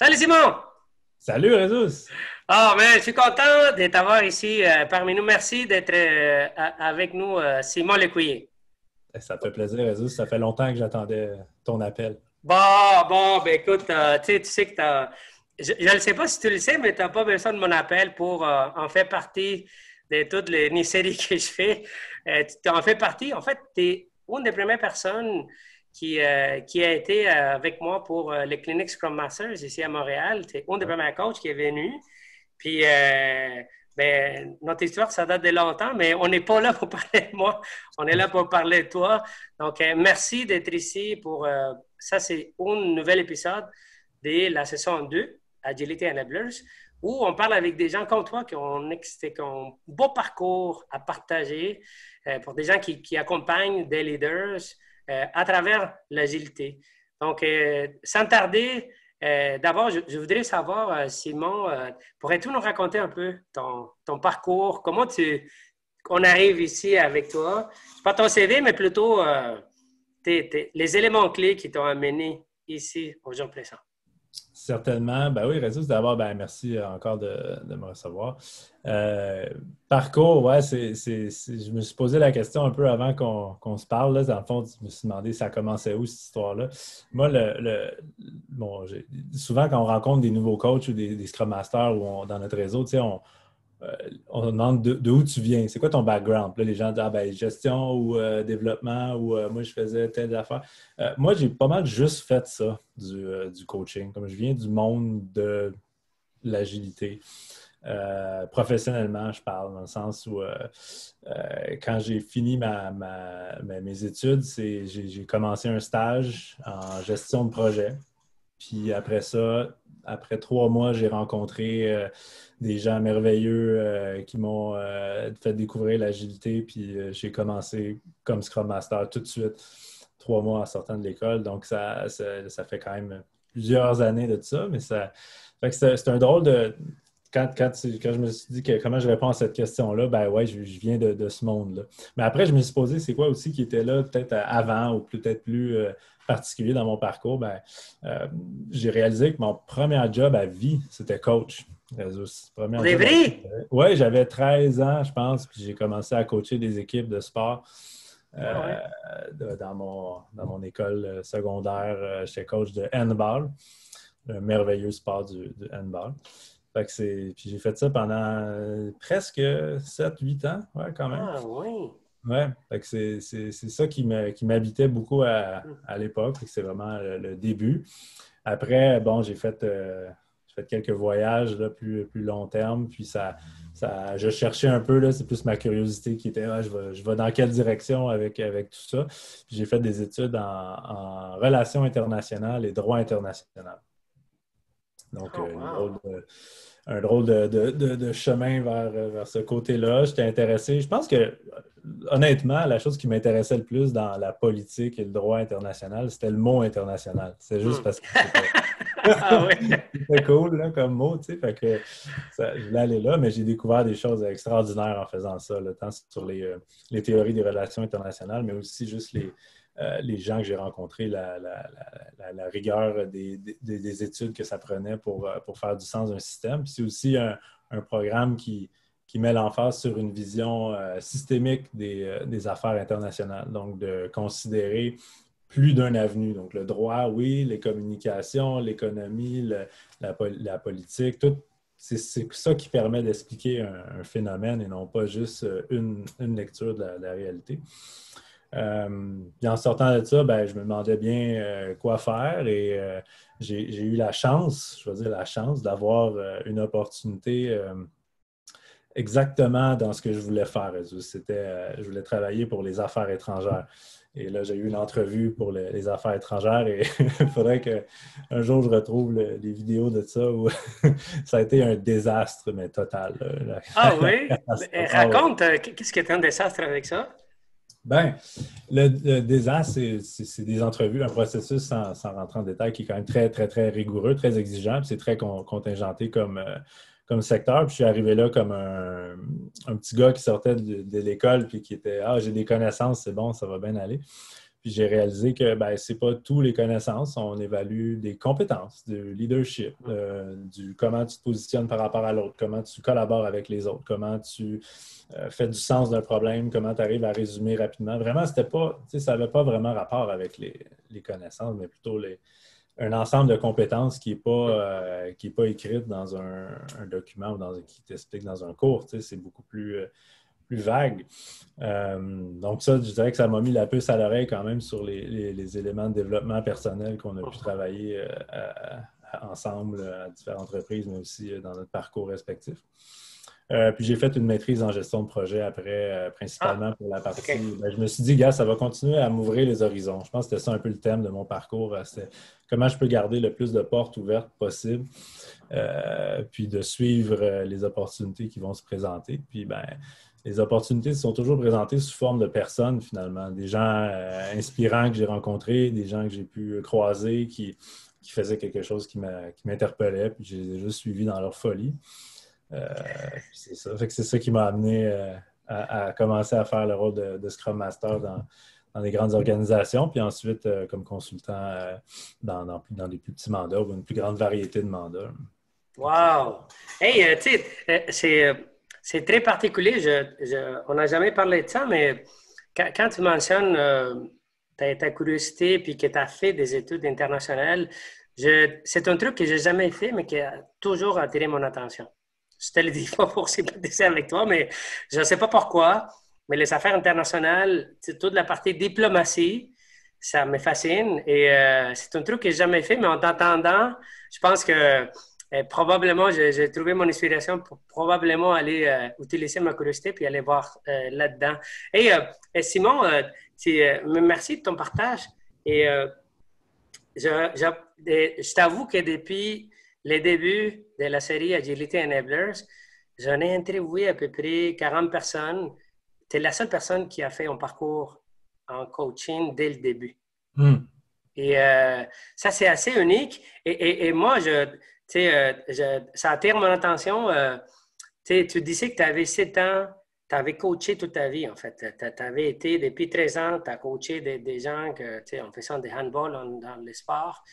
Salut Simon! Salut, Résus! Ah, mais je suis content de t'avoir ici parmi nous. Merci d'être avec nous, Simon Lécuyer. Ça me fait plaisir, Résus. Ça fait longtemps que j'attendais ton appel. Ben écoute, tu sais que je ne sais pas si tu le sais, mais tu n'as pas besoin de mon appel pour en faire partie de toutes les séries que je fais. Tu en fais partie. En fait, tu es une des premières personnes qui a été avec moi pour les cliniques Scrum Masters ici à Montréal. Tu es une des Ouais. premières coachs qui est venue. Puis, ben, notre histoire, ça date de longtemps, mais on n'est pas là pour parler de moi. On est là pour parler de toi. Donc, merci d'être ici pour ça. C'est un nouvel épisode de la saison 2, Agility Enablers, où on parle avec des gens comme toi qui ont un beau parcours à partager pour des gens qui accompagnent des leaders à travers l'agilité. Donc, sans tarder, d'abord, je voudrais savoir, Simon, pourrais-tu nous raconter un peu ton parcours? On arrive ici avec toi? C'est pas ton CV, mais plutôt les éléments clés qui t'ont amené ici au jour présent. Certainement. Ben oui, Résus, d'abord, ben merci encore de me recevoir. Euh, Parcours, ouais, je me suis posé la question un peu avant qu'on se parle. Là. Dans le fond, je me suis demandé ça commençait où, cette histoire-là. Moi, bon, souvent, quand on rencontre des nouveaux coachs ou des Scrum Masters dans notre réseau, tu sais, on demande de où tu viens. C'est quoi ton background? Puis là, les gens disent ben, gestion ou développement ou moi, je faisais telle affaire. Moi, j'ai pas mal juste fait ça, du coaching. Comme je viens du monde de l'agilité. Professionnellement, je parle, dans le sens où quand j'ai fini mes études, j'ai commencé un stage en gestion de projet. Puis après ça, après 3 mois, j'ai rencontré des gens merveilleux qui m'ont fait découvrir l'agilité. Puis j'ai commencé comme Scrum Master tout de suite, 3 mois en sortant de l'école. Donc ça fait quand même plusieurs années de ça. Mais ça fait que c'est un drôle de. Quand je me suis dit comment je réponds à cette question-là, ben ouais, je viens de ce monde-là. Mais après, je me suis posé, c'est quoi aussi qui était là peut-être avant ou peut-être plus particulier dans mon parcours? Ben, euh, j'ai réalisé que mon premier job à vie, c'était coach. Pour Premier des job à vie. vrais? Oui, j'avais 13 ans, je pense, puis j'ai commencé à coacher des équipes de sport Ah euh, ouais. dans mon école secondaire. J'étais coach de handball, le merveilleux sport du handball. Fait que puis j'ai fait ça pendant presque 7 8 ans, ouais, quand même. Ah oui. Ouais, fait que c'est ça qui m'habitait beaucoup à l'époque. Fait que c'est vraiment le début. Après, bon, j'ai fait quelques voyages là, plus long terme, puis je cherchais un peu, là, c'est plus ma curiosité qui était, je vais dans quelle direction avec tout ça. Puis j'ai fait des études en relations internationales et droit international. Donc, Oh, wow. un drôle de chemin vers ce côté-là. J'étais intéressé. Je pense que, honnêtement, la chose qui m'intéressait le plus dans la politique et le droit international, c'était le mot international. C'est juste Hmm. parce que c'était Ah oui. c'était cool là, comme mot, tu sais. Fait que je voulais aller là, mais j'ai découvert des choses extraordinaires en faisant ça, là, tant sur les théories des relations internationales, mais aussi juste les gens que j'ai rencontrés, la rigueur des études que ça prenait pour faire du sens d'un système. Puis c'est aussi un programme qui met l'emphase sur une vision systémique des affaires internationales. Donc, de considérer plus d'un avenue. Donc, le droit, oui, les communications, l'économie, la politique, tout. C'est ça qui permet d'expliquer un phénomène et non pas juste une lecture de la réalité. Puis en sortant de ça, ben, je me demandais bien quoi faire et j'ai eu la chance, je veux dire la chance, d'avoir une opportunité exactement dans ce que je voulais faire. Je voulais travailler pour les affaires étrangères. Et là, j'ai eu une entrevue pour les affaires étrangères et il faudrait qu'un jour je retrouve les vidéos de ça où ça a été un désastre, mais total. Ah La oui? Ben, catastrophe. Ah ouais. raconte, qu'est-ce qui est un désastre avec ça? Ben, le désastre, c'est des entrevues, un processus sans rentrer en détail qui est quand même très, très, très rigoureux, très exigeant, puis c'est très contingenté comme secteur. Puis je suis arrivé là comme un petit gars qui sortait de l'école puis qui était j'ai des connaissances, c'est bon, ça va bien aller. Puis j'ai réalisé que ce n'est pas toutes les connaissances. On évalue des compétences, du leadership, du comment tu te positionnes par rapport à l'autre, comment tu collabores avec les autres, comment tu fais du sens d'un problème, comment tu arrives à résumer rapidement. Vraiment, c'était pas, ça n'avait pas vraiment rapport avec les connaissances, mais plutôt un ensemble de compétences qui n'est pas écrite dans un document ou qui t'explique dans un cours. C'est beaucoup plus vague. Donc ça, je dirais que ça m'a mis la puce à l'oreille quand même sur les éléments de développement personnel qu'on a pu travailler ensemble à différentes reprises, mais aussi dans notre parcours respectif. Puis j'ai fait une maîtrise en gestion de projet après, principalement pour la partie... Okay. Je me suis dit, gars, ça va continuer à m'ouvrir les horizons. Je pense que c'était ça un peu le thème de mon parcours. C'était comment je peux garder le plus de portes ouvertes possible, puis de suivre les opportunités qui vont se présenter. Puis, les opportunités sont toujours présentées sous forme de personnes, finalement. Des gens inspirants que j'ai rencontrés, des gens que j'ai pu croiser qui faisaient quelque chose qui m'interpellait, puis je les ai juste suivis dans leur folie. C'est ça. Fait que c'est ça qui m'a amené à commencer à faire le rôle de Scrum Master dans des grandes organisations, puis ensuite comme consultant dans des plus petits mandats ou une plus grande variété de mandats. Wow! Hey, tu sais, c'est très particulier. On n'a jamais parlé de ça, mais quand tu mentionnes ta curiosité puis que tu as fait des études internationales, c'est un truc que je n'ai jamais fait, mais qui a toujours attiré mon attention. Je te le dis pas pour sympathiser avec toi, mais je ne sais pas pourquoi, mais les affaires internationales, toute la partie diplomatie, ça me fascine. Et c'est un truc que je n'ai jamais fait, mais en t'entendant, je pense que probablement, j'ai trouvé mon inspiration pour probablement aller utiliser ma curiosité puis aller voir là-dedans. Et Simon, merci de ton partage. Et je t'avoue que depuis les débuts de la série Agility Enablers, j'en ai interviewé à peu près 40 personnes. Tu es la seule personne qui a fait un parcours en coaching dès le début. Et ça, c'est assez unique. Et moi, ça attire mon attention. Tu disais que tu avais 7 ans, tu avais coaché toute ta vie, en fait. Tu avais été, depuis 13 ans, tu as coaché des gens en faisant des handballs dans les sports.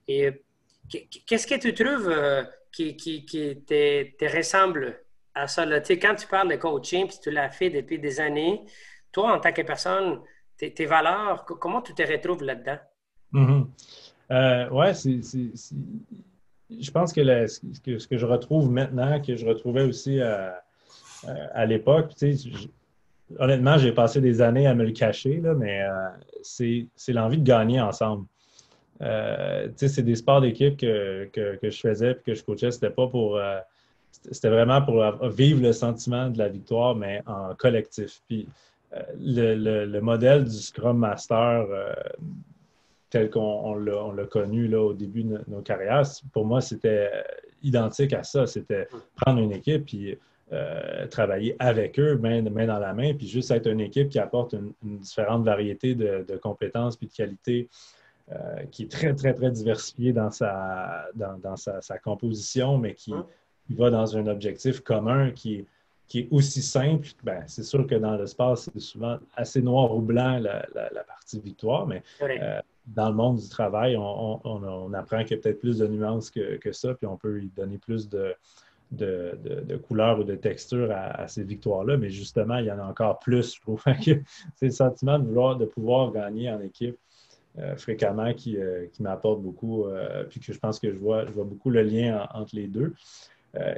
Et qu'est-ce que tu trouves qui te ressemble à ça? Là? Quand tu parles de coaching, puis tu l'as fait depuis des années, toi, en tant que personne, tes valeurs, comment tu te retrouves là-dedans? Ouais, je pense que ce que je retrouve maintenant, que je retrouvais aussi à l'époque, honnêtement, j'ai passé des années à me le cacher, là, mais c'est l'envie de gagner ensemble. C'est des sports d'équipe que je faisais et que je coachais, c'était pas pour... c'était vraiment pour vivre le sentiment de la victoire, mais en collectif. Puis le modèle du Scrum Master tel qu'on l'a connu là, au début de nos carrières, pour moi, c'était identique à ça. C'était prendre une équipe et travailler avec eux, main dans la main, puis juste être une équipe qui apporte une différente variété de compétences puis de qualités qui est très, très, très diversifiée dans sa composition, mais qui va dans un objectif commun qui est aussi simple. C'est sûr que dans le sport, c'est souvent assez noir ou blanc la partie victoire, mais dans le monde du travail, on apprend qu'il y a peut-être plus de nuances que ça, puis on peut y donner plus de couleurs ou de textures à ces victoires-là, mais justement, il y en a encore plus, je trouve. C'est le sentiment de pouvoir gagner en équipe fréquemment qui m'apporte beaucoup, puis que je pense que je vois beaucoup le lien entre les deux.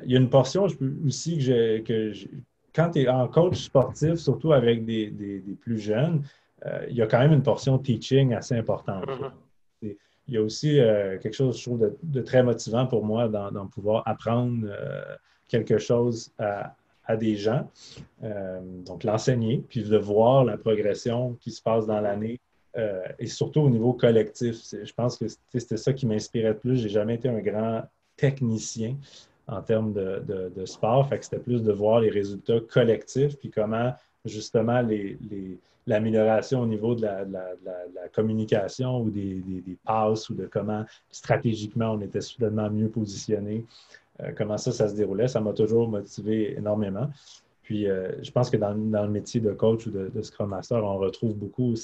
Il y a une portion aussi quand tu es en coach sportif, surtout avec des plus jeunes, il y a quand même une portion teaching assez importante. Il y a aussi quelque chose, je trouve, de très motivant pour moi dans pouvoir apprendre quelque chose à des gens, donc l'enseigner, puis de voir la progression qui se passe dans l'année, et surtout au niveau collectif. Je pense que c'était ça qui m'inspirait le plus. Je n'ai jamais été un grand technicien en termes de sport, fait que c'était plus de voir les résultats collectifs, puis comment justement l'amélioration au niveau de la communication ou des passes ou de comment stratégiquement on était soudainement mieux positionné, comment ça se déroulait. Ça m'a toujours motivé énormément. Puis, je pense que dans le métier de coach ou de Scrum Master, on retrouve beaucoup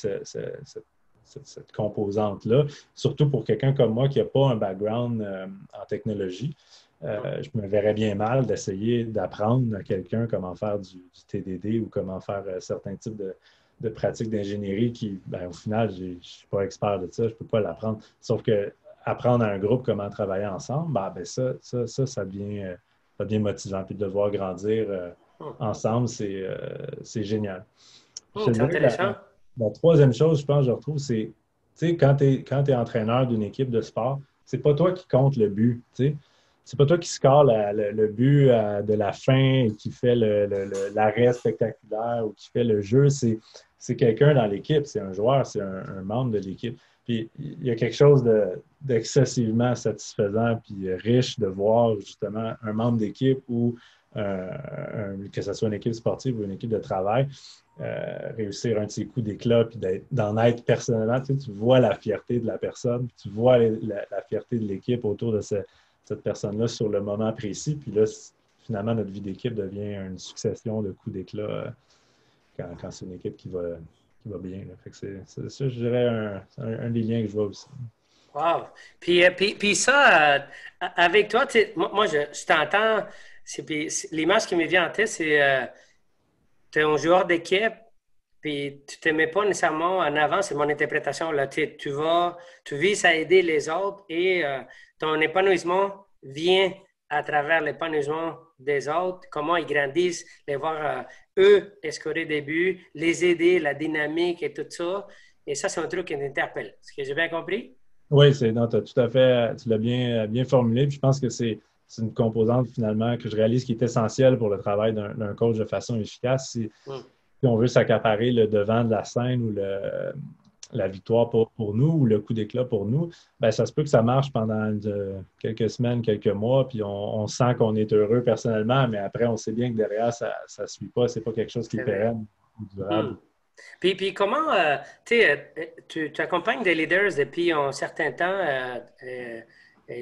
cette composante-là, surtout pour quelqu'un comme moi qui n'a pas un background en technologie. Je me verrais bien mal d'essayer d'apprendre à quelqu'un comment faire du TDD ou comment faire certains types de pratiques d'ingénierie qui, ben, au final, je ne suis pas expert de ça, je ne peux pas l'apprendre. Sauf que apprendre à un groupe comment travailler ensemble, ben, ça devient motivant. Puis de devoir grandir ensemble, c'est génial. Je te C'est dirais que intéressant. la troisième chose, je pense, que je retrouve, c'est, tu sais, quand tu es entraîneur d'une équipe de sport, c'est pas toi qui compte le but, tu sais. C'est pas toi qui score le but de la fin et qui fait l'arrêt spectaculaire ou qui fait le jeu. C'est quelqu'un dans l'équipe, c'est un joueur, c'est un membre de l'équipe. Puis il y a quelque chose d'excessivement satisfaisant puis riche de voir justement un membre d'équipe ou que ce soit une équipe sportive ou une équipe de travail, réussir un de ses coups d'éclat puis d'en être personnellement. Tu vois la fierté de la personne, tu vois la fierté de l'équipe autour de cette personne-là sur le moment précis. Puis là, finalement, notre vie d'équipe devient une succession de coups d'éclat quand c'est une équipe qui va bien. Là. Fait que c'est ça, je dirais, un des liens que je vois aussi. Wow. Puis ça, avec toi, moi, je t'entends. L'image qui me vient en tête, c'est tu es un joueur d'équipe, puis tu ne te mets pas nécessairement en avant, c'est mon interprétation. Là. Tu vises à aider les autres et ton épanouissement vient à travers l'épanouissement des autres, comment ils grandissent, les voir eux escorer des buts, les aider, la dynamique et tout ça. Et ça, c'est un truc qui t'interpelle. Est-ce que j'ai bien compris? Oui, non, tu as tout à fait, tu l'as bien formulé. Puis je pense que c'est une composante finalement que je réalise qui est essentielle pour le travail d'un coach de façon efficace. Si on veut s'accaparer le devant de la scène ou la victoire pour nous ou le coup d'éclat pour nous, ben, ça se peut que ça marche pendant quelques semaines, quelques mois, puis on sent qu'on est heureux personnellement, mais après, on sait bien que derrière, ça ne suit pas, c'est pas quelque chose qui est C'est vrai. pérenne ou durable. Hmm. Puis comment, tu accompagnes des leaders depuis un certain temps,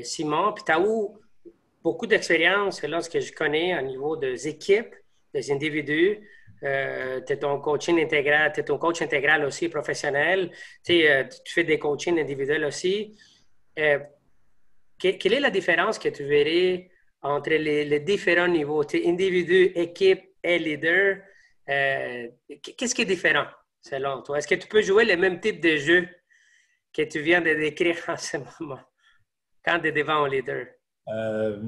Simon, puis tu as eu beaucoup d'expérience, selon ce que je connais, au niveau des équipes, des individus. Tu es ton coaching intégral, tu es ton coach intégral aussi professionnel. Tu fais des coachings individuels aussi. Euh, quelle est la différence que tu verrais entre les différents niveaux, individu, équipe et leader? Qu'est-ce qui est différent selon toi? Est-ce que tu peux jouer le même type de jeu que tu viens de décrire en ce moment quand tu es devant un leader? Euh,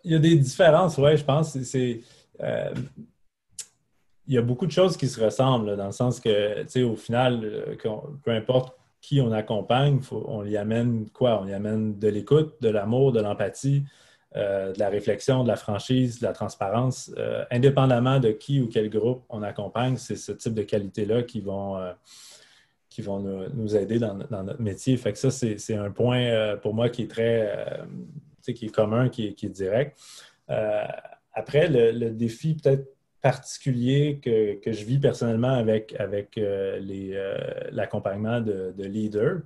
il y a des différences, oui, je pense. Il y a beaucoup de choses qui se ressemblent, là, dans le sens que, tu sais, au final, peu importe qui on accompagne, on y amène quoi? On y amène de l'écoute, de l'amour, de l'empathie, de la réflexion, de la franchise, de la transparence. Indépendamment de qui ou quel groupe on accompagne, c'est ce type de qualités-là qui vont nous aider dans notre métier. Fait que ça, c'est un point pour moi qui est très, tu sais, qui est commun, qui est direct. Euh, Après, le défi peut-être particulier que je vis personnellement avec l'accompagnement de leaders,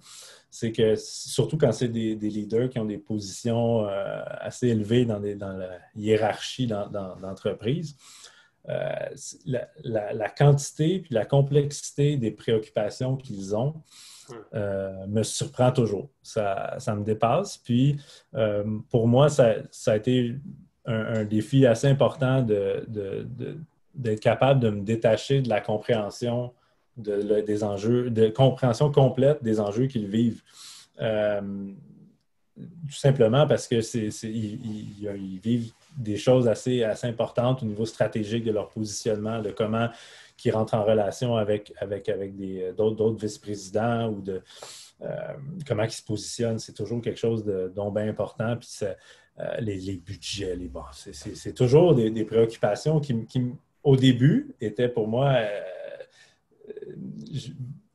c'est que surtout quand c'est des leaders qui ont des positions assez élevées dans la hiérarchie d'entreprise, la quantité puis la complexité des préoccupations qu'ils ont me surprend toujours. Ça me dépasse. Puis, pour moi, ça a été un défi assez important d'être capable de me détacher de la compréhension des enjeux, de compréhension complète des enjeux qu'ils vivent. Euh, Tout simplement parce que ils vivent des choses assez importantes au niveau stratégique de leur positionnement, de comment ils rentrent en relation avec d'autres vice-présidents ou de comment ils se positionnent. C'est toujours quelque chose de bien important. Puis les budgets, c'est toujours des préoccupations qui, au début, étaient pour moi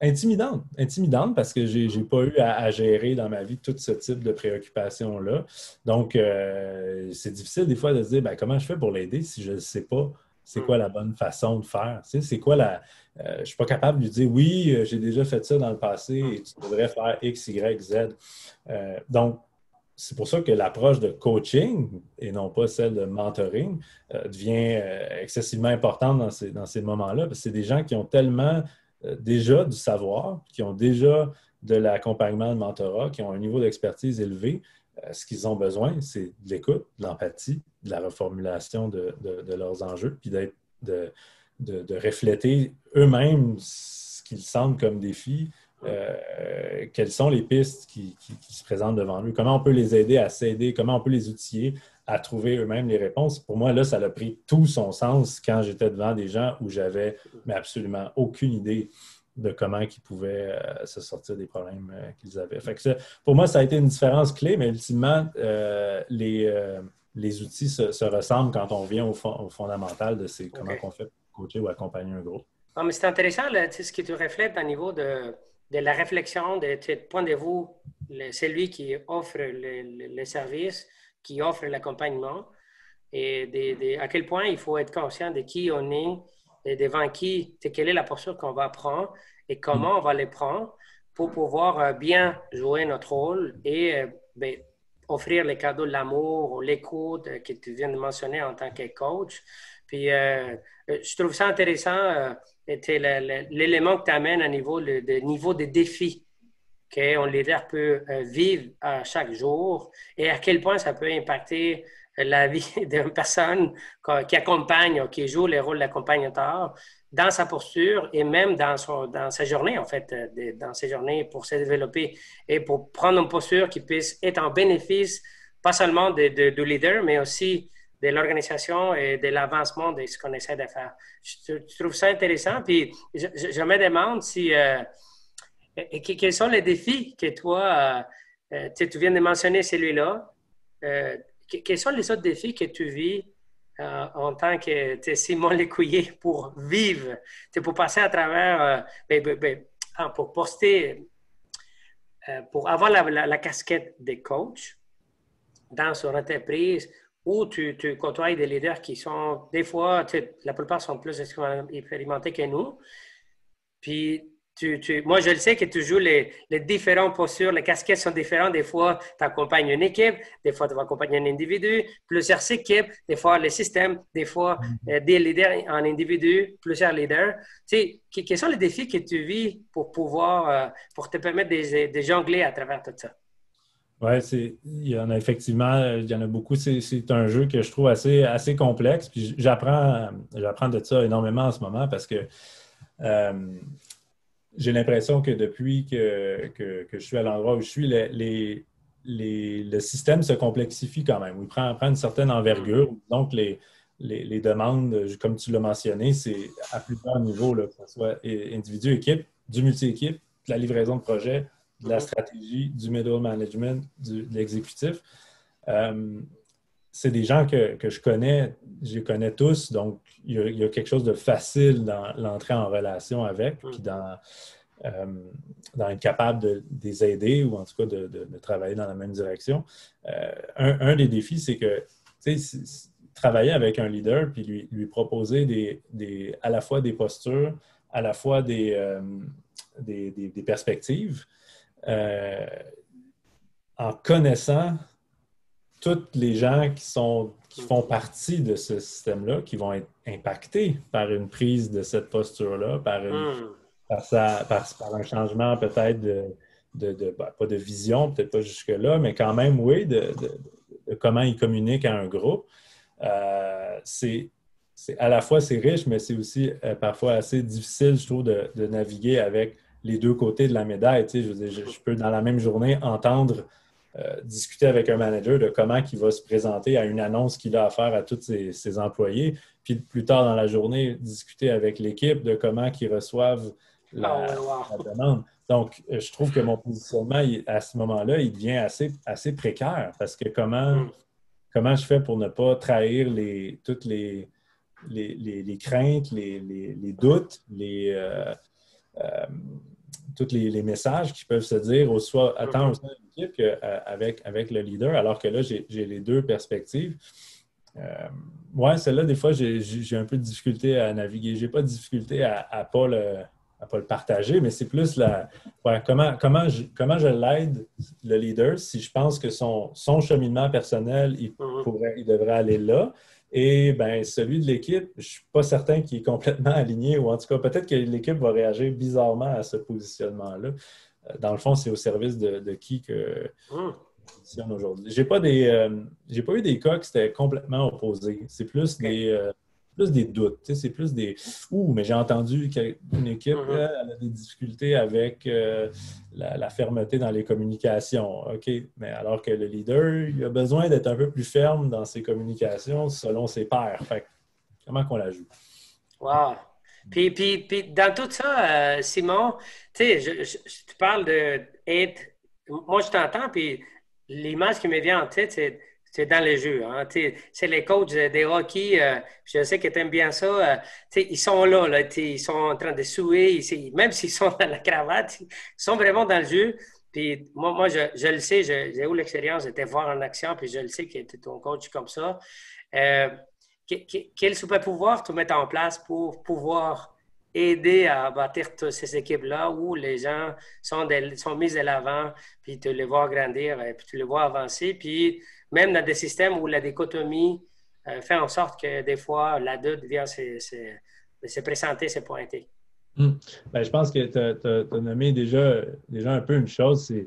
intimidante parce que je n'ai pas eu à gérer dans ma vie tout ce type de préoccupations-là. Donc, c'est difficile des fois de se dire comment je fais pour l'aider si je ne sais pas c'est quoi la bonne façon de faire. Tu sais, c'est quoi je ne suis pas capable de lui dire oui, j'ai déjà fait ça dans le passé et tu devrais faire X, Y, Z. Donc, c'est pour ça que l'approche de coaching et non pas celle de mentoring devient excessivement importante dans ces moments-là. Parce que c'est des gens qui ont tellement déjà du savoir, qui ont déjà de l'accompagnement de mentorat, qui ont un niveau d'expertise élevé. Ce qu'ils ont besoin, c'est de l'écoute, de l'empathie, de la reformulation de leurs enjeux, puis de refléter eux-mêmes ce qu'ils sentent comme défi. Quelles sont les pistes qui se présentent devant eux, comment on peut les aider à s'aider, comment on peut les outiller à trouver eux-mêmes les réponses. Pour moi, là, ça a pris tout son sens quand j'étais devant des gens où j'avais mais absolument aucune idée de comment ils pouvaient se sortir des problèmes qu'ils avaient. Fait que ça, pour moi, ça a été une différence clé, mais ultimement, les outils se ressemblent quand on vient au fondamental de comment on fait pour coacher ou accompagner un groupe. Ah, mais c'est intéressant là, ce que tu reflètes au niveau de la réflexion, de point de vue, celui qui offre le service, qui offre l'accompagnement, et à quel point il faut être conscient de qui on est, et devant qui, quelle est la posture qu'on va prendre et comment on va les prendre pour pouvoir bien jouer notre rôle et offrir les cadeaux de l'amour, l'écoute que tu viens de mentionner en tant que coach. Puis, je trouve ça intéressant, l'élément que tu amènes à niveau de défi qu'un leader peut vivre à chaque jour et à quel point ça peut impacter la vie d'une personne qui accompagne, qui joue le rôle d'accompagnateur dans sa posture et même dans sa journée, en fait, dans ses journées pour se développer et pour prendre une posture qui puisse être en bénéfice, pas seulement du leader, mais aussi de l'organisation et de l'avancement de ce qu'on essaie de faire. Je trouve ça intéressant. Puis, je me demande quels sont les défis que toi, tu viens de mentionner celui-là. Quels sont les autres défis que tu vis en tant que Simon Lécuyer pour vivre, pour passer à travers, pour poster, pour avoir la casquette de coach dans son entreprise où tu côtoies des leaders qui sont, des fois, la plupart sont plus expérimentés que nous. Puis, moi, je le sais que tu joues les différentes postures, les casquettes sont différentes. Des fois, tu accompagnes une équipe, des fois, tu vas accompagner un individu, plusieurs équipes, des fois, les systèmes, des fois, des leaders en individu, plusieurs leaders. Quels sont les défis que tu vis pour pouvoir, pour te permettre de jongler à travers tout ça? Oui, il y en a effectivement, il y en a beaucoup. C'est un jeu que je trouve assez complexe. Puis j'apprends de ça énormément en ce moment parce que j'ai l'impression que depuis que je suis à l'endroit où je suis, le système se complexifie quand même. Il prend une certaine envergure. Donc, les demandes, comme tu l'as mentionné, c'est à plusieurs niveaux, là, que ce soit individu, équipe, du multi-équipe, de la livraison de projet, de la stratégie, du middle management, de l'exécutif. C'est des gens que je les connais tous, donc il y a quelque chose de facile dans l'entrée en relation avec, puis dans être capable de les aider ou en tout cas de travailler dans la même direction. Un des défis, c'est que travailler avec un leader puis lui proposer à la fois des postures, à la fois des perspectives, en connaissant tous les gens qui font partie de ce système-là, qui vont être impactés par une prise de cette posture-là, par un changement peut-être pas de vision, peut-être pas jusque-là, mais quand même, oui, de comment ils communiquent à un groupe. C'est à la fois, c'est riche, mais c'est aussi parfois assez difficile, je trouve, de naviguer avec les deux côtés de la médaille. Tu sais, je peux, dans la même journée, entendre discuter avec un manager de comment il va se présenter à une annonce qu'il a à faire à tous ses employés. Puis plus tard dans la journée, discuter avec l'équipe de comment ils reçoivent la demande. Donc, je trouve que mon positionnement, à ce moment-là, il devient assez précaire parce que comment je fais pour ne pas trahir toutes les craintes, les doutes, tous les messages qui peuvent se dire soit tant au sein de l'équipe qu'avec le leader, alors que là, j'ai les deux perspectives. Celle-là, des fois, j'ai un peu de difficulté à naviguer. Je n'ai pas de difficulté à pas pas le partager, mais c'est plus comment je l'aide, le leader, si je pense que son cheminement personnel, il devrait aller là. Et ben, celui de l'équipe, je ne suis pas certain qu'il est complètement aligné, ou en tout cas, peut-être que l'équipe va réagir bizarrement à ce positionnement-là. Dans le fond, c'est au service de qui que aujourd'hui. J'ai pas eu des cas qui étaient complètement opposés. C'est plus des doutes. C'est plus des mais j'ai entendu qu'une équipe elle a des difficultés avec la fermeté dans les communications. OK, mais alors que le leader, il a besoin d'être un peu plus ferme dans ses communications selon ses pairs. Fait comment qu'on la joue? Wow! Puis dans tout ça, Simon, tu sais, tu parles d'être. Moi, je t'entends, puis l'image qui me vient en tête, c'est dans les jeux. Hein, c'est les coachs des hockey. Je sais que tu aimes bien ça. Ils sont là, ils sont en train de souer. Même s'ils sont dans la cravate, ils sont vraiment dans le jeu. Puis moi je le sais, j'ai eu l'expérience de te voir en action, puis je le sais que tu es ton coach comme ça. Quel super pouvoir tu mets en place pour pouvoir aider à bâtir ces équipes-là où les gens sont mis de l'avant, puis tu les vois grandir, puis tu les vois avancer, puis même dans des systèmes où la dichotomie fait en sorte que des fois, la doute vient se présenter, se pointer. Ben, je pense que tu as nommé déjà un peu une chose, c'est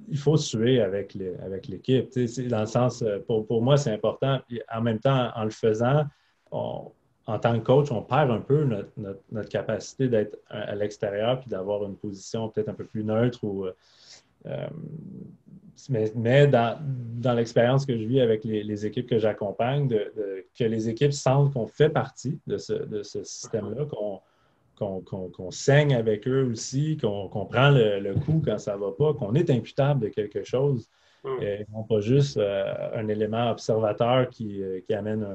il faut suer avec l'équipe. Dans le sens, pour moi, c'est important. Puis en même temps, en le faisant, en tant que coach, on perd un peu notre capacité d'être à l'extérieur puis d'avoir une position peut-être un peu plus neutre. Mais dans l'expérience que je vis avec les équipes que j'accompagne, que les équipes sentent qu'on fait partie de ce système-là, qu'on saigne avec eux aussi, qu'on prend le coup quand ça ne va pas, qu'on est imputable de quelque chose, et non pas juste un élément observateur qui amène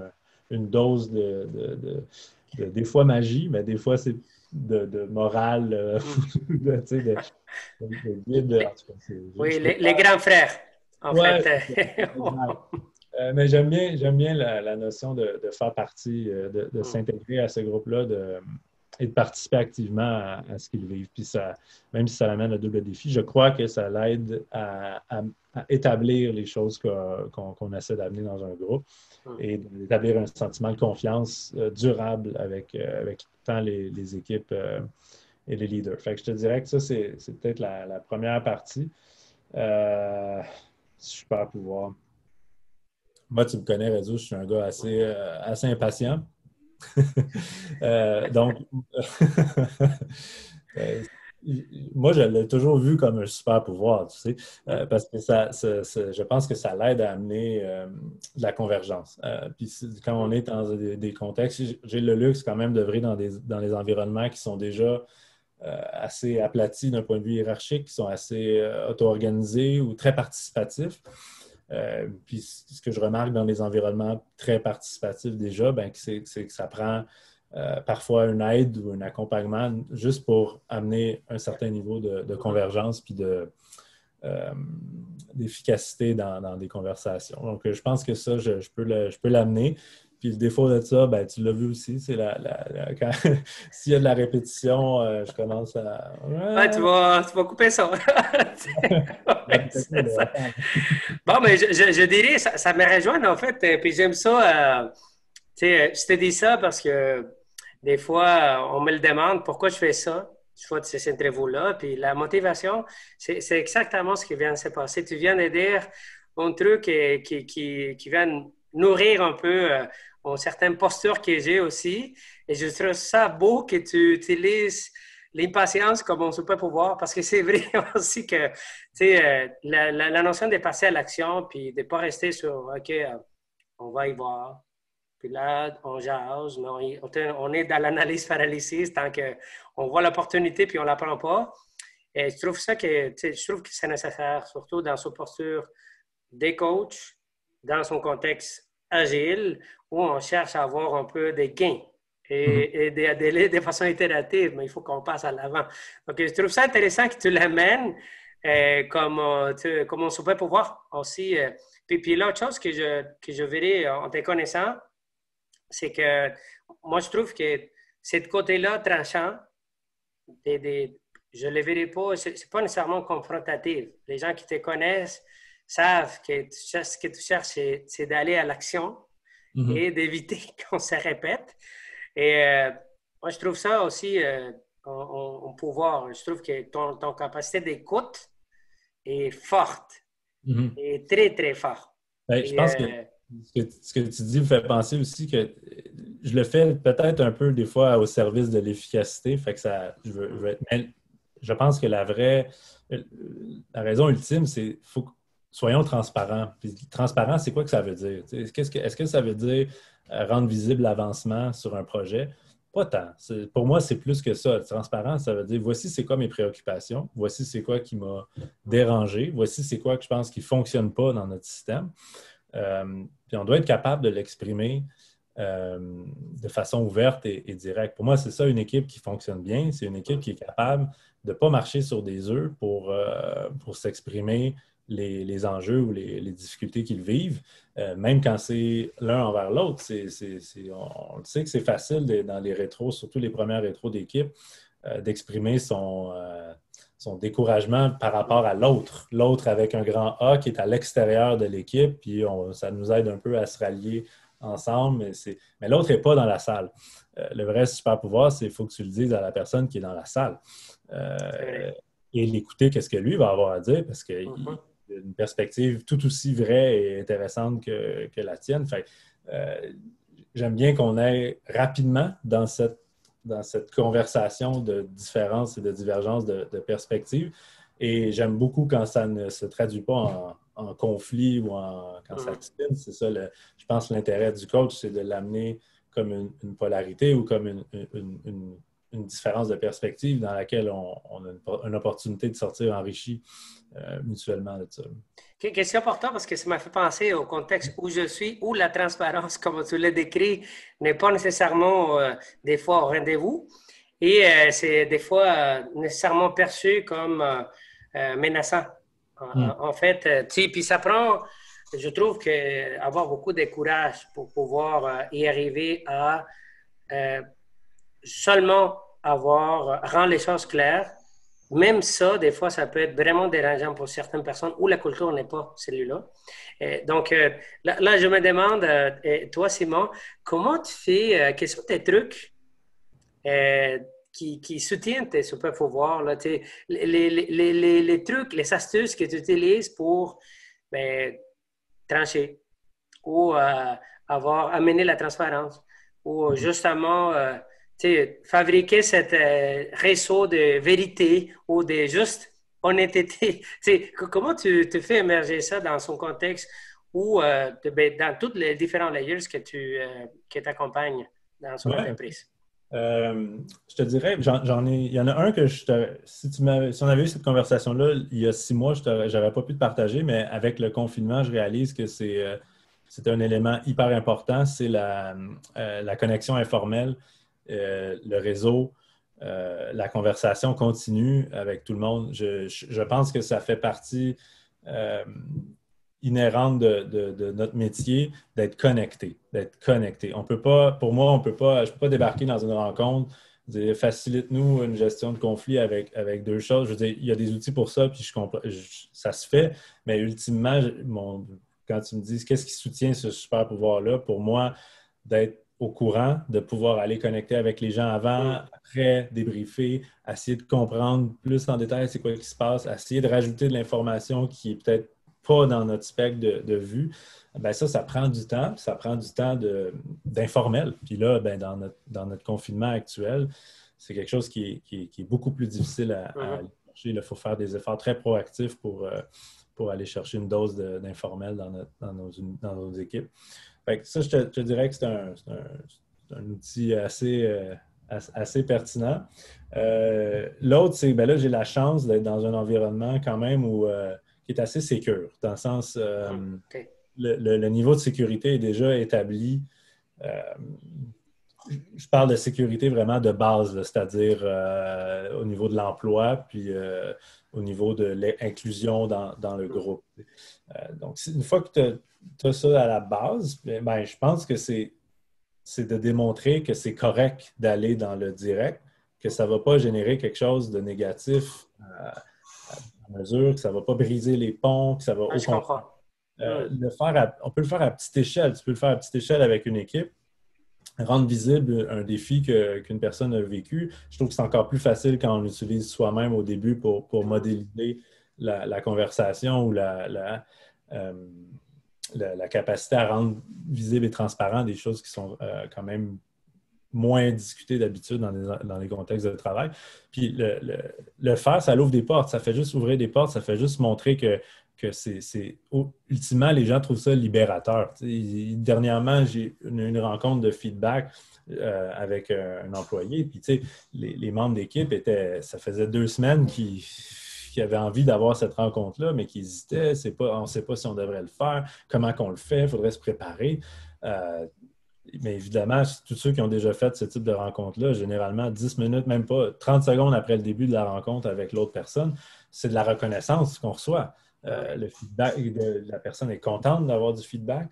une dose des fois magie, mais des fois c'est de morale, de guide. En tout cas, oui, les grands frères, en fait. Mais j'aime bien la notion de faire partie, de s'intégrer à ce groupe-là, et de participer activement à ce qu'ils vivent. Puis même si ça amène le double défi, je crois que ça l'aide à établir les choses qu'on essaie d'amener dans un groupe et d'établir un sentiment de confiance durable avec tant les équipes et les leaders. Fait que je te dirais que ça, c'est peut-être la première partie. Super pouvoir. Moi, tu me connais, Rezo, je suis un gars assez impatient. Donc, moi, je l'ai toujours vu comme un super pouvoir, tu sais, parce que je pense que ça l'aide à amener de la convergence. Puis quand on est dans des contextes, j'ai le luxe quand même d'œuvrer dans des environnements qui sont déjà assez aplatis d'un point de vue hiérarchique, qui sont assez auto-organisés ou très participatifs. Puis ce que je remarque dans les environnements très participatifs déjà, ben, c'est que ça prend parfois une aide ou un accompagnement juste pour amener un certain niveau de convergence puis d'efficacité dans des conversations. Donc, je pense que ça, je peux l'amener. Puis le défaut de ça, ben, tu l'as vu aussi, c'est s'il y a de la répétition, je commence à... Ouais, tu vas couper ça. Bon, mais je dirais, ça me rejoint en fait, puis j'aime ça. Tu sais, je te dis ça parce que des fois, on me le demande pourquoi je fais ça. Je fais ces interviews-là, puis la motivation, c'est exactement ce qui vient de se passer. Tu viens de dire un truc qui vient nourrir un peu une certaine posture que j'ai aussi. Et je trouve ça beau que tu utilises l'impatience comme un super pouvoir, parce que c'est vrai aussi que la notion de passer à l'action, puis de ne pas rester sur OK, on va y voir. Puis là, on jase, mais on est dans l'analyse paralysis tant qu'on voit l'opportunité puis on ne la prend pas. Et je trouve que c'est nécessaire, surtout dans sa posture des coachs, dans son contexte agile, où on cherche à avoir un peu des gains et d'aller de façon itérative, mais il faut qu'on passe à l'avant. Donc, je trouve ça intéressant que tu l'amènes comme un super pouvoir aussi. Puis l'autre chose que je verrai en te connaissant, c'est que moi, je trouve que ce côté-là tranchant je ne le verrai pas, ce n'est pas nécessairement confrontatif. Les gens qui te connaissent savent que ce que tu cherches, c'est d'aller à l'action Mhm. et d'éviter qu'on se répète. Et moi, je trouve ça aussi en pouvoir. Je trouve que ton capacité d'écoute est forte Mhm. et très, très forte. Ben, je Et, pense que ce que tu dis me fait penser aussi que je le fais peut-être un peu des fois au service de l'efficacité. Fait que ça, mais je pense que la raison ultime, c'est faut que soyons transparents. Puis transparent, c'est quoi que ça veut dire? Tu sais, est-ce que ça veut dire rendre visible l'avancement sur un projet? Pas tant. Pour moi, c'est plus que ça. Transparent, ça veut dire voici c'est quoi mes préoccupations, voici c'est quoi qui m'a dérangé, voici c'est quoi que je pense qui ne fonctionne pas dans notre système. Puis on doit être capable de l'exprimer de façon ouverte et directe. Pour moi, c'est ça une équipe qui fonctionne bien. C'est une équipe qui est capable de ne pas marcher sur des œufs pour s'exprimer les enjeux ou les difficultés qu'ils vivent, même quand c'est l'un envers l'autre. On le sait que c'est facile dans les rétros, surtout les premières rétros d'équipe, d'exprimer son découragement par rapport à l'autre avec un grand A qui est à l'extérieur de l'équipe, puis ça nous aide un peu à se rallier ensemble, mais l'autre n'est pas dans la salle. Le vrai super pouvoir, c'est qu'il faut que tu le dises à la personne qui est dans la salle. c'est Euh, vrai. et l'écouter, qu'est-ce que lui va avoir à dire, parce qu'il Mhm. a une perspective tout aussi vraie et intéressante que la tienne. Fait, j'aime bien qu'on aille rapidement dans cette conversation de différence et de divergence de perspectives. Et j'aime beaucoup quand ça ne se traduit pas en conflit ou quand ça Mhm. spinne. C'est ça, je pense, l'intérêt du coach, c'est de l'amener comme une polarité ou comme une différence de perspective dans laquelle on a une opportunité de sortir enrichi mutuellement de ça. Question importante parce que ça m'a fait penser au contexte où je suis, où la transparence, comme tu l'as décrit, n'est pas nécessairement des fois au rendez-vous et c'est des fois nécessairement perçu comme menaçant. Mm. En fait, tu sais, puis ça prend, je trouve que avoir beaucoup de courage pour pouvoir y arriver à euh, seulement rendre les choses claires. Même ça, des fois, ça peut être vraiment dérangeant pour certaines personnes où la culture n'est pas celui-là. Donc, là, je me demande, toi, Simon, comment tu fais, quels sont tes trucs euh, qui soutiennent tes super pouvoirs, là, les trucs, les astuces que tu utilises pour ben, trancher ou avoir amené la transparence ou justement fabriquer cet réseau de vérité ou de juste honnêteté. Comment tu fais émerger ça dans son contexte ou dans toutes les différents layers que tu accompagnes dans son Ouais. entreprise? Je te dirais, il y en a un que si on avait eu cette conversation-là il y a 6 mois, j'aurais pas pu te partager, mais avec le confinement, je réalise que c'est un élément hyper important, c'est la connexion informelle, le réseau, la conversation continue avec tout le monde. Je pense que ça fait partie euh, inhérente de notre métier d'être connecté. On peut pas, pour moi, je peux pas débarquer dans une rencontre, dire facilite-nous une gestion de conflit avec deux choses. Je veux dire, il y a des outils pour ça, puis ça se fait, mais ultimement, quand tu me dis qu'est-ce qui soutient ce super pouvoir-là, pour moi, d'être au courant, de pouvoir aller connecter avec les gens avant, Mm. après, débriefer, essayer de comprendre plus en détail c'est quoi qui se passe, essayer de rajouter de l'information qui est peut-être pas dans notre spectre de vue, ben ça prend du temps, ça prend du temps d'informel. Puis là, ben dans notre confinement actuel, c'est quelque chose qui est beaucoup plus difficile à aller Mhm. chercher. Il faut faire des efforts très proactifs pour aller chercher une dose d'informel dans nos équipes. Fait que ça, je te dirais que c'est un outil assez pertinent. L'autre, c'est ben là, j'ai la chance d'être dans un environnement quand même qui est assez sécure, dans le sens Mhm. OK. le niveau de sécurité est déjà établi. Euh, je parle de sécurité vraiment de base, là, c'est-à-dire au niveau de l'emploi, puis au niveau de l'inclusion dans le Mhm. groupe. Donc, une fois que tu as ça à la base, ben, je pense que c'est de démontrer que c'est correct d'aller dans le direct que ça ne va pas générer quelque chose de négatif à mesure, que ça ne va pas briser les ponts, que ça va au Je comprends. contraire. On peut le faire à petite échelle. Tu peux le faire à petite échelle avec une équipe. Rendre visible un défi qu'une personne a vécu. Je trouve que c'est encore plus facile quand on l'utilise soi-même au début pour modéliser la conversation ou la capacité à rendre visible et transparent des choses qui sont quand même moins discutées d'habitude dans les contextes de travail. Puis le faire, ça l'ouvre des portes. Ça fait juste ouvrir des portes, ça fait juste montrer que ultimement, les gens trouvent ça libérateur. Dernièrement, j'ai une rencontre de feedback avec un employé. Puis, les membres d'équipe ça faisait 2 semaines qu'ils avaient envie d'avoir cette rencontre-là, mais qui hésitaient. On ne sait pas si on devrait le faire, comment qu'on le fait, il faudrait se préparer. Mais évidemment, tous ceux qui ont déjà fait ce type de rencontre-là, généralement 10 minutes, même pas 30 secondes après le début de la rencontre avec l'autre personne, c'est de la reconnaissance qu'on reçoit. Le feedback, la personne est contente d'avoir du feedback,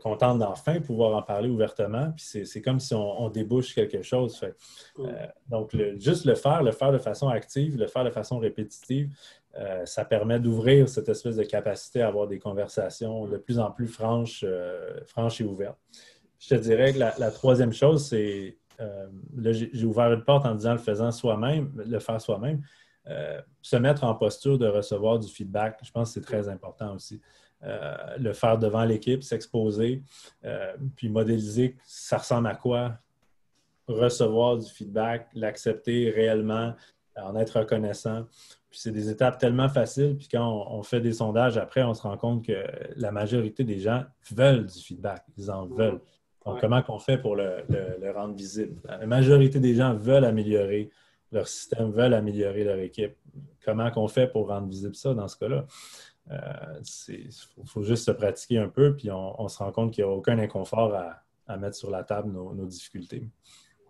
contente d'enfin pouvoir en parler ouvertement. Puis c'est comme si on débouche quelque chose. Donc, juste le faire de façon active, le faire de façon répétitive, ça permet d'ouvrir cette espèce de capacité à avoir des conversations de plus en plus franches et ouvertes. Je te dirais que la troisième chose, c'est, là, j'ai ouvert une porte en disant le faire soi-même. Se mettre en posture de recevoir du feedback, je pense que c'est très important aussi. Le faire devant l'équipe, s'exposer, puis modéliser ça ressemble à quoi, recevoir du feedback, l'accepter réellement, en être reconnaissant. Puis c'est des étapes tellement faciles, puis quand on fait des sondages après, on se rend compte que la majorité des gens veulent du feedback, ils en veulent. Donc, comment on fait pour le rendre visible? La majorité des gens veulent améliorer leur système, veulent améliorer leur équipe. Comment on fait pour rendre visible ça dans ce cas-là? Il faut juste se pratiquer un peu, puis on se rend compte qu'il n'y a aucun inconfort à mettre sur la table nos difficultés.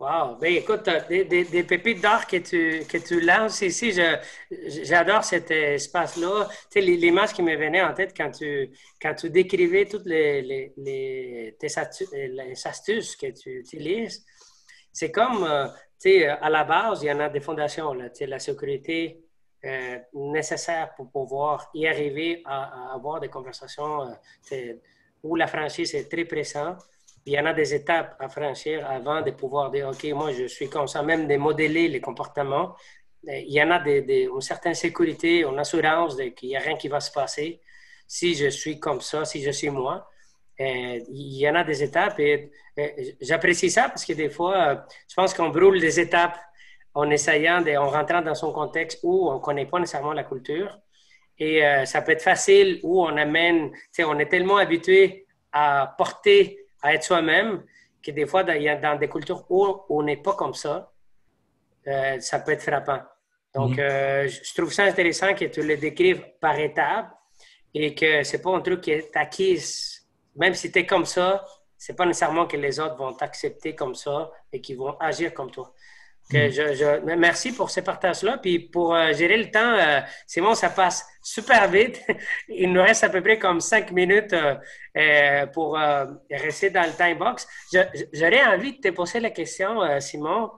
Wow! Ben écoute, des pépites d'or que tu lances ici, j'adore cet espace-là. Tu sais, l'image qui me venait en tête quand tu décrivais toutes les astuces que tu utilises, c'est comme, tu sais, à la base, il y en a des fondations, là, tu sais, la sécurité nécessaire pour pouvoir y arriver à avoir des conversations où la franchise est très présente. Puis il y en a des étapes à franchir avant de pouvoir dire, OK, moi, je suis comme ça, même de modeler les comportements. Il y en a une certaine sécurité, une assurance qu'il n'y a rien qui va se passer si je suis comme ça, si je suis moi. Il y en a des étapes et j'apprécie ça parce que des fois, je pense qu'on brûle des étapes en essayant, en rentrant dans son contexte où on ne connaît pas nécessairement la culture. Et ça peut être facile où on amène, tu sais, on est tellement habitué à porter, à être soi-même, que des fois, dans des cultures où on n'est pas comme ça, ça peut être frappant. Donc, je trouve ça intéressant que tu le décrives par étapes et que c'est pas un truc qui est acquis. Même si tu es comme ça, c'est pas nécessairement que les autres vont t'accepter comme ça et qu'ils vont agir comme toi. Merci pour ces partages-là. Puis pour gérer le temps, Simon, ça passe super vite. Il nous reste à peu près comme 5 minutes pour rester dans le time box. J'aurais envie de te poser la question, Simon.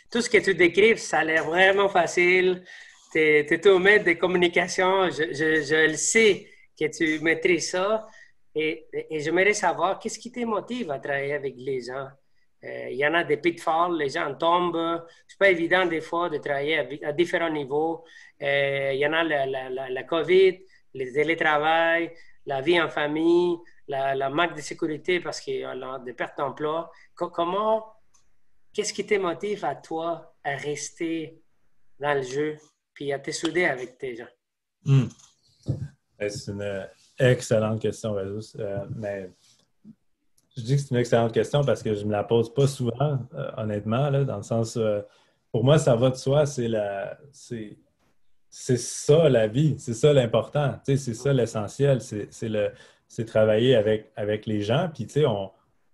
Tout ce que tu décrives, ça a l'air vraiment facile. Tu es au maître des communications. Je le sais que tu maîtrises ça. Et j'aimerais savoir, qu'est-ce qui te motive à travailler avec les gens? Il y en a des pitfalls, les gens tombent. C'est pas évident des fois de travailler à différents niveaux. Il y en a la COVID, le télétravail, la vie en famille, la manque de sécurité parce qu'il y a des pertes d'emploi. Qu'est-ce qui te motive à toi à rester dans le jeu puis à te souder avec tes gens? C'est une excellente question, Résus. Mais je dis que c'est une excellente question parce que je ne me la pose pas souvent, honnêtement, là, dans le sens, pour moi, ça va de soi, c'est ça la vie, c'est ça l'important, c'est ça l'essentiel, c'est travailler avec les gens, puis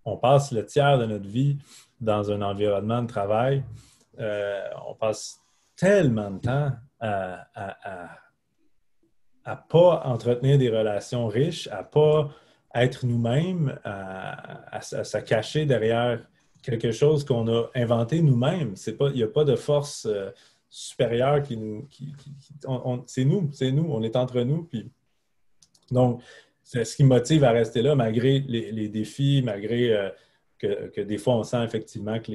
on passe le tiers de notre vie dans un environnement de travail, on passe tellement de temps à pas entretenir des relations riches, à pas être nous-mêmes, à se cacher derrière quelque chose qu'on a inventé nous-mêmes. Il n'y a pas de force supérieure qui nous... c'est nous, on est entre nous. Puis, donc, c'est ce qui me motive à rester là, malgré les défis, malgré que des fois, on sent effectivement que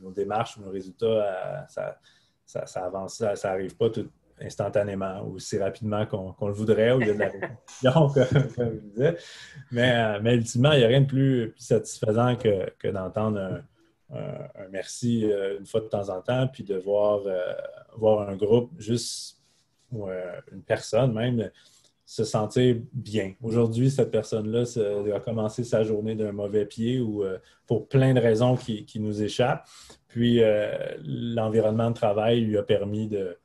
nos démarches ou nos résultats, ça avance, ça n'arrive pas tout instantanément ou si rapidement qu'on le voudrait, ou il y a de la répétition, comme je disais. Mais ultimement, il n'y a rien de plus satisfaisant que d'entendre un merci une fois de temps en temps, puis de voir un groupe juste, ou une personne même, se sentir bien. Aujourd'hui, cette personne-là a commencé sa journée d'un mauvais pied ou pour plein de raisons qui nous échappent. Puis, l'environnement de travail lui a permis de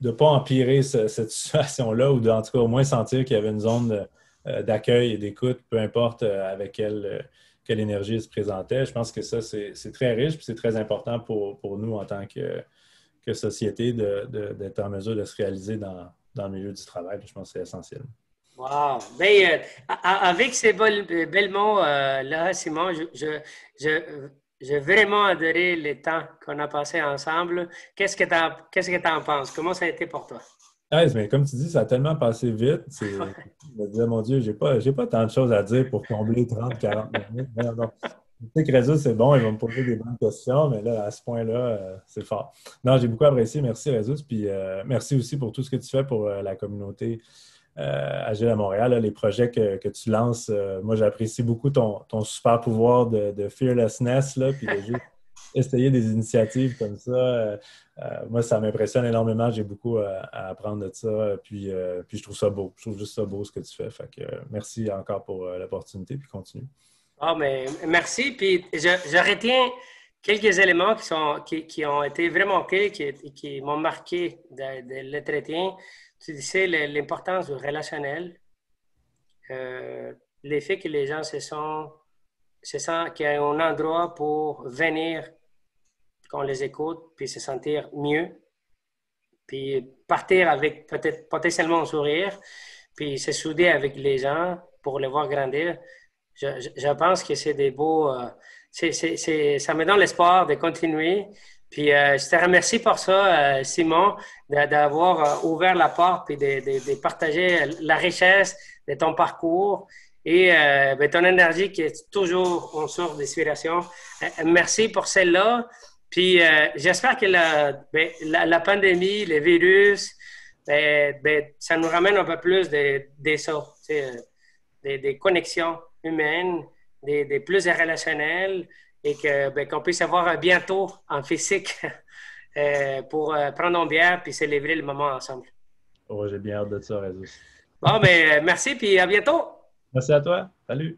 ne pas empirer cette situation-là ou en tout cas au moins sentir qu'il y avait une zone d'accueil et d'écoute, peu importe avec quelle énergie il se présentait. Je pense que ça, c'est très riche et c'est très important pour nous en tant que société d'être en mesure de se réaliser dans le milieu du travail. Je pense que c'est essentiel. Wow! Bien, avec ces belles mots-là, Simon, j'ai vraiment adoré le temps qu'on a passé ensemble. Qu'est-ce que tu en penses? Comment ça a été pour toi? Mais comme tu dis, ça a tellement passé vite. Je me disais, mon Dieu, j'ai pas tant de choses à dire pour combler 30-40 minutes. Non. Je sais que Résus, c'est bon, il va me poser des bonnes questions, mais là, à ce point-là, c'est fort. Non, j'ai beaucoup apprécié. Merci, Résus. Puis merci aussi pour tout ce que tu fais pour la communauté Agile à Montréal. Là, les projets que tu lances, moi, j'apprécie beaucoup ton super pouvoir de fearlessness, là, puis de juste essayer des initiatives comme ça. Moi, ça m'impressionne énormément. J'ai beaucoup à apprendre de ça. Puis je trouve ça beau. Je trouve juste ça beau ce que tu fais. Fait que merci encore pour l'opportunité. Puis continue. Ah, mais merci. Puis je retiens quelques éléments qui ont été vraiment clés, qui m'ont marqué de l'entretien. Tu disais l'importance du relationnel, l'effet que les gens se sentent qu'il y a un endroit pour venir qu'on les écoute, puis se sentir mieux, puis partir avec peut-être potentiellement un sourire, puis se souder avec les gens pour les voir grandir. Je pense que c'est des beaux... ça me donne l'espoir de continuer. Puis je te remercie pour ça, Simon, d'avoir ouvert la porte et de partager la richesse de ton parcours et ton énergie qui est toujours une source d'inspiration. Merci pour celle-là. Puis j'espère que la pandémie, le virus, ça nous ramène un peu plus de ça, des connexions humaines, des plus relationnels et qu'on puisse avoir bientôt en physique pour prendre une bière puis célébrer le moment ensemble. Oh, j'ai bien hâte de ça, Résus. Bon, mais merci puis à bientôt. Merci à toi. Salut.